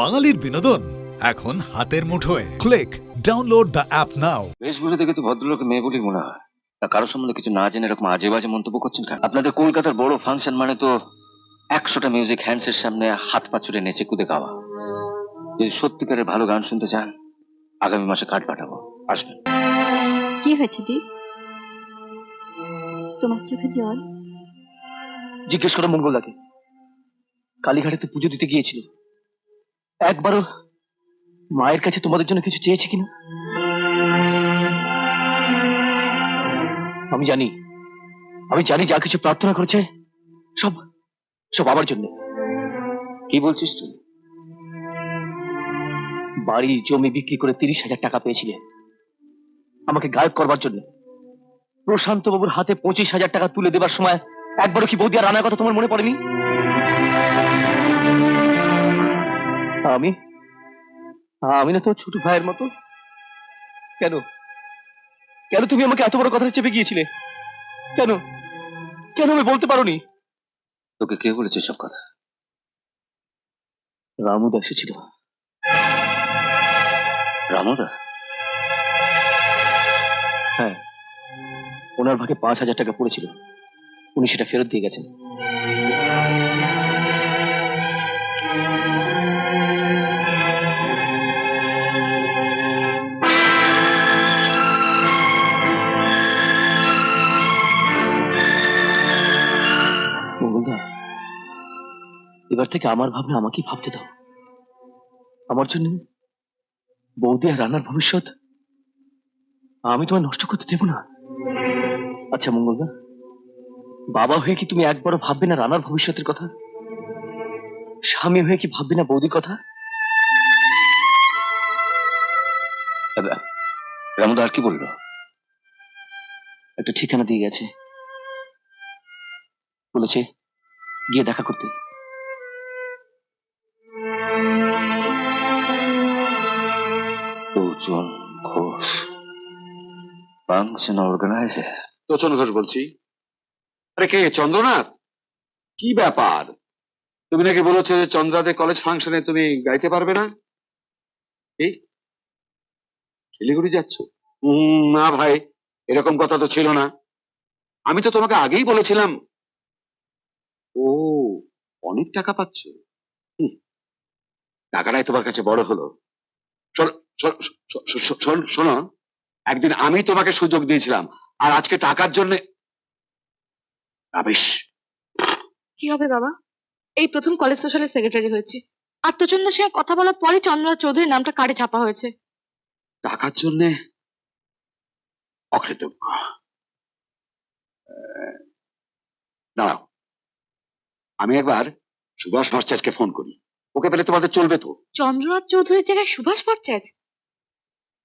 বাঙালির বিনোদন এখন হাতের মুঠোয়। ক্লিক ডাউনলোড দ্য অ্যাপ নাও। বেশভূষা দেখে তো ভদ্রলোকে মেয়ে বলেই মনে হয়। তা কারোর সম্বন্ধে কিছু না জেনে এরকম আজে বাজে মন্তব্য করছেন কেন? আপনাদের কলকাতার বড় ফাংশন মানে তো 100টা মিউজিক হ্যান্ডসের সামনে হাত পা ছুড়ে নেচে কুদে গাওয়া। যদি সত্যিকারের ভালো গান শুনতে চান, আগামী মাসে কার্ড পাঠাবো, আসবেন। কি হয়েছে দীপ? তোমার চোখে জল? জিজ্ঞেস করো মঙ্গলদাকে। কালীঘাটে তো পুজো দিতে গিয়েছিল, একবারও মায়ের কাছে তোমাদের জন্য কিছু চেয়েছে কিনা? আমি জানি যা কিছু প্রার্থনা করেছে সব সব আমার জন্য। কি বলছিস তুই? বাড়ি জমি বিক্রি করে 30,000 টাকা পেয়েছিলে আমাকে গায়ক করবার জন্য। প্রশান্ত বাবুর হাতে 25,000 টাকা তুলে দেবার সময় একবারও কি বৌদি আর রানার কথা তোমার মনে পড়েনি? আমি আমি না তো ছোট ভাইয়ের মতো। কেন কেন তুমি আমাকে এত বড় কথা চেপে গিয়েছিলে? কেন কেন আমি বলতে পারোনি? তোকে কে বলেছে সব কথা? রামুদা এসেছিল। রামুদা? হ্যাঁ, ওনার ভাগে 5,000 টাকা পড়েছিল, উনি সেটা ফেরত দিয়ে গেছেন। মঙ্গলদা, এবার থেকে আমার ভাবনা আমাকেই ভাবতে দাও। আমার জন্য বৌদি আর রান্নার ভবিষ্যৎ আমি তোমায় নষ্ট করতে দেব না। আচ্ছা মঙ্গলদা, বাবা হয়ে কি তুমি একবারও ভাববে না রানার ভবিষ্যতের কথা? স্বামী হয়ে কি ভাববে না বৌদির কথা? রামুদা আর কি বললো? একটা ঠিকানা দিয়ে গেছে, বলেছে গিয়ে দেখা করতে। তোচন ঘোষ, ফাংশন অর্গানাইজার। তোচন ঘোষ বলছি। আরে কে, চন্দ্রনাথ? কি ব্যাপার? তুমি নাকি বলেছো যে চন্দ্রাদের কলেজ ফাংশনে তুমি গাইতে পারবে না? এই শিলিগুড়ি যাচ্ছ? না ভাই, এরকম কথা তো ছিল না। আমি তো তোমাকে আগেই বলেছিলাম। ও, অনেক টাকা পাচ্ছ। হুম, টাকাটাই তোমার কাছে বড় হলো। শোনো শোনো, একদিন আমি তোমাকে সুযোগ দিয়েছিলাম, আর আজকে টাকার জন্য আবেশ। কি হবে বাবা? এই প্রথম কলেজ সোশ্যালের সেক্রেটারি হয়েছে, আর তোচন্দার সঙ্গে কথা বলার পরে চন্দ্রনাথ চৌধুরীর নামটা কার্ডে ছাপা হয়েছে। টাকার জন্য অকৃতজ্ঞ। দাঁড়াও, আমি একবার সুভাষ ভট্টাচার্যকে ফোন করি, ওকে পেলে তোমাদের চলবে তো? চন্দ্রনাথ চৌধুরীর জায়গায় সুভাষ ভট্টাচার্য?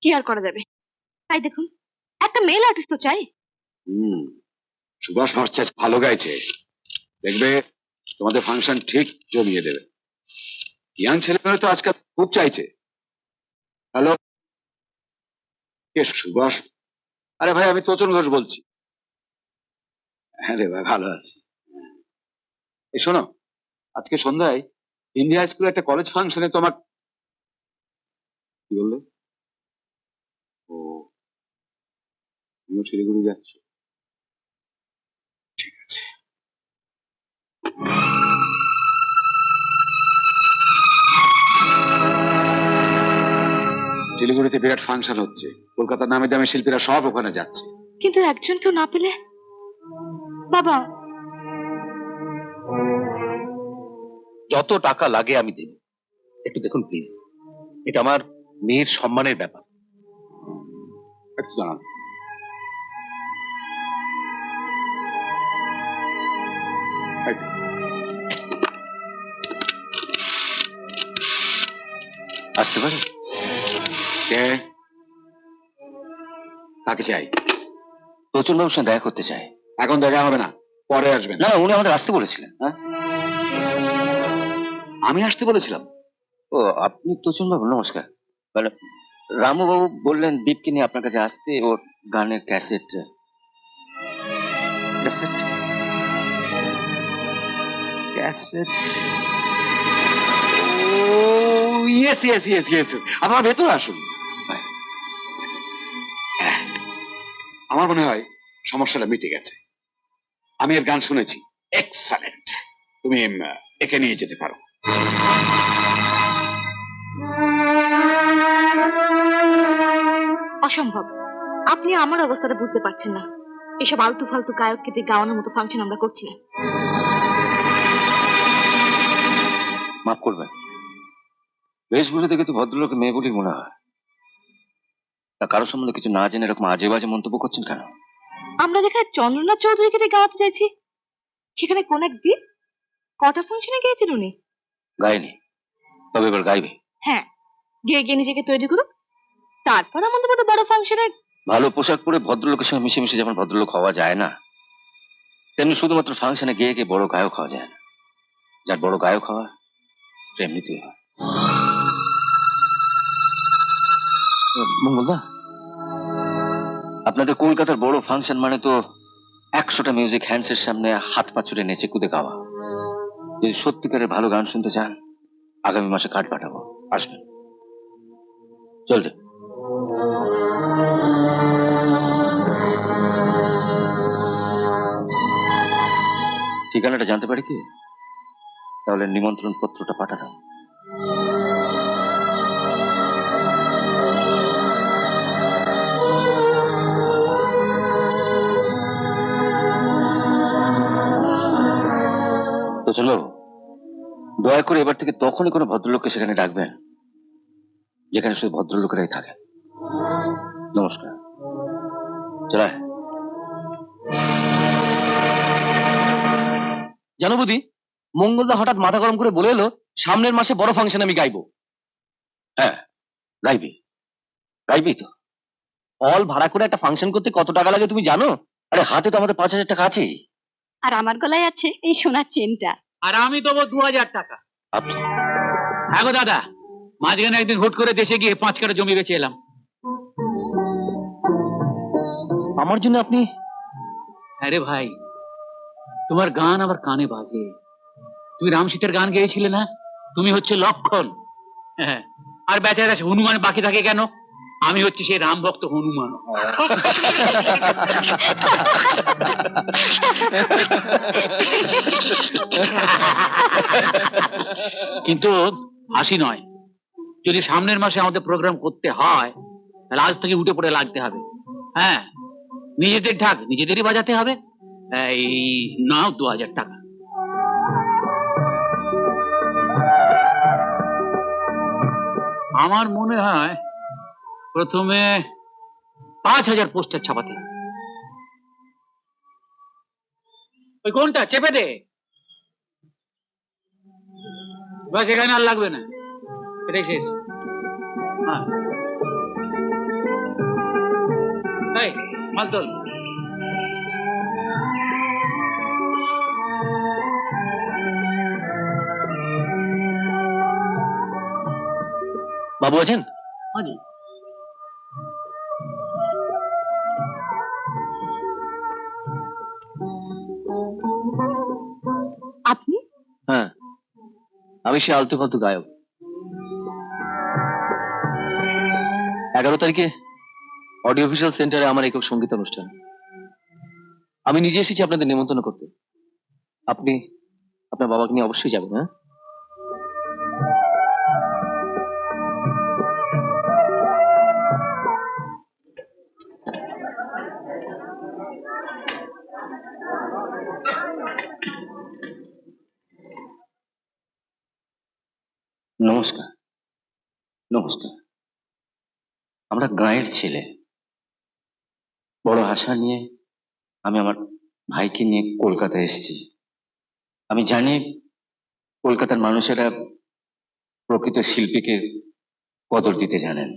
কি আর করা যাবে? তাই দেখুন, একটা মেল আর্টিস্ট তো চাই। হুম, সুভাষ ভট্টাচার্য ভালো গাইছে, দেখবে তোমাদের ফাংশন ঠিক জমিয়ে দেবে। ইয়াং ছেলেমেয়েরা তো আজকাল খুব চাইছে। হ্যালো, কে সুভাষ? আরে ভাই, আমি তোচন ঘোষ বলছি। হ্যাঁ রে ভাই, ভালো আছি। এই শোনো, আজকে সন্ধ্যায় ইন্ডিয়া হাই স্কুলে একটা কলেজ ফাংশনে তোমার। কি বললে? ও, তুমিও শিলিগুড়ি যাচ্ছ? ঠিক আছে। শিলিগুড়িতে বিরাট ফাংশন হচ্ছে, কলকাতার নামে দামি শিল্পীরা সব ওখানে যাচ্ছে। কিন্তু একজনকেও না পেলে বাবা? যত টাকা লাগে আমি দেব, একটু দেখুন প্লিজ, এটা আমার মেয়ের সম্মানের ব্যাপার। একটু দাঁড়ান। এই তো। আসতে পারে? কে? কাকে চাই? প্রচুর বাবুর সঙ্গে দেখা করতে চাই। এখন দেখা হবে না, পরে আসবেন। না, উনি আমাদের আসতে বলেছিলেন। হ্যাঁ, আমি আসতে বলেছিলাম? ও আপনি তোচন বাবু, নমস্কার। মানে রামু বাবু বললেন দীপকে নিয়ে আপনার কাছে আসতে, ওর গানের ক্যাসেট। ক্যাসেট? ক্যাসেট? ও ইয়েস ইয়েস ইয়েস ইয়েস, আপনারা ভেতরে আসুন। আমার মনে হয় সমস্যাটা মিটে গেছে। আমি এর গান শুনেছি, এক্সেলেন্ট। তুমি একে নিয়ে যেতে পারো। অসম্ভব। আপনি আমার অবস্থাটা বুঝতে পারছেন না। এসব আলতু ফালতু গায়ককে দিয়ে গাওয়ানোর মতো ফাংশন আমরা করছি না। মাফ করবেন, বেশভূষা দেখে তো ভদ্রলোক মেয়ে বলেই মনে হয়। তা কারোর সম্বন্ধে কিছু না জেনে এরকম আজে বাজে মন্তব্য করছেন কেন? আমরা যেখানে চন্দ্রনাথ চৌধুরীকে দিয়ে গাওয়াতে চাইছি, সেখানে কোন একদিন কটা ফাংশনে গিয়েছেন উনি? গায়নি, তবে এবার গাইবে। হ্যাঁ, গিয়ে গিয়ে নিজেকে তৈরি করুন, তারপর আমাদের মতো বড় ফাংশনে। ভালো পোশাক পরে ভদ্রলোকের সঙ্গে মিশে মিশে যেমন ভদ্রলোক হওয়া যায় না, তেমনি শুধুমাত্র ফাংশনে গিয়ে গিয়ে বড় গায়ক হওয়া যায় না। যার বড় গায়ক হওয়া এমনিতেই হয়। মঙ্গলদা, আপনাদের কলকাতার বড় ফাংশন মানে তো 100টা মিউজিক হ্যান্ডসের সামনে হাত পা ছুড়ে নেচে কুদে গাওয়া। যদি সত্যিকারের ভালো গান শুনতে চান, আগামী মাসে কার্ড পাঠাবো, আসবেন। চলতে ঠিকানাটা জানতে পারি কি? তাহলে নিমন্ত্রণ পত্রটা পাঠাতাম। তো চলো, দয়া করে এবার থেকে তখনই কোনো ভদ্রলোককে সেখানে ডাকবেন যেখানে শুধু ভদ্রলোকেরাই থাকেন। নমস্কার। চলে জানো বুদি, মঙ্গলদা হঠাৎ মাথা গরম করে বলে এলো সামনের মাসে বড় ফাংশন আমি গাইবো। হ্যাঁ, গাইবি গাইবি তো। হল ভাড়া করে একটা ফাংশন করতে কত টাকা লাগে তুমি জানো? আরে হাতে তো আমাদের 5,000 টাকা আছেই। আর আমার গলায় আছে এই সোনার চেনটা। আর আমি দেবো 2,000 টাকা। আপনি হ্যাঁ গো দাদা, মাঝখানে একদিন হুট করে দেশে গিয়ে 5 কাঠা জমি বেচে এলাম। আমার জন্য আপনি? হ্যাঁ রে ভাই, তোমার গান আবার কানে বাজে। তুমি রামসীতার গান গেয়েছিলে না? তুমি হচ্ছে লক্ষণ। হ্যাঁ, আর বেচারা হনুমান বাকি থাকে কেন? আমি হচ্ছে সেই রাম ভক্ত হনুমান। কিন্তু হাসি নয়, যদি সামনের মাসে আমাদের প্রোগ্রাম করতে হয় তাহলে আজ থেকে উঠে পড়ে লাগতে হবে। হ্যাঁ, নিজেদের ঢাক নিজেদেরই বাজাতে হবে। এই নাও 2,000 টাকা। আমার মনে হয় প্রথমে 5,000 পোস্টার ছাপাতে হবে। ওই কোনটা চেপে দে, বাস এখানে আর লাগবে না, এটাই শেষ। হ্যাঁ, এই মাল তোল। বাবু আছেন? হাজি, আপনি? হ্যাঁ, আমি সে আলতু ফালতু গায়ক। 11 তারিখে অডিও ভিজুয়াল সেন্টারে আমার একক সঙ্গীত অনুষ্ঠান। আমি নিজে এসেছি আপনাদের নিমন্ত্রণ করতে। আপনি আপনার বাবাকে নিয়ে অবশ্যই যাবেন। হ্যাঁ, নমস্কার। নমস্কার। আমরা গাঁয়ের ছেলে, বড় আশা নিয়ে আমি আমার ভাইকে নিয়ে কলকাতায় এসেছি। আমি জানি কলকাতার মানুষেরা প্রকৃত শিল্পীকে কদর দিতে জানেন।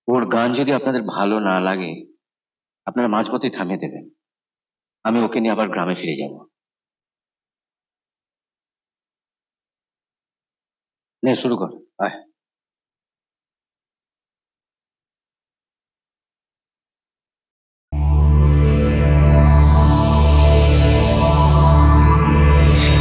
ওর গান যদি আপনাদের ভালো না লাগে, আপনারা মাঝপথেই থামিয়ে দেবেন। আমি ওকে নিয়ে আবার গ্রামে ফিরে যাব। নে শুরু কর, আয়।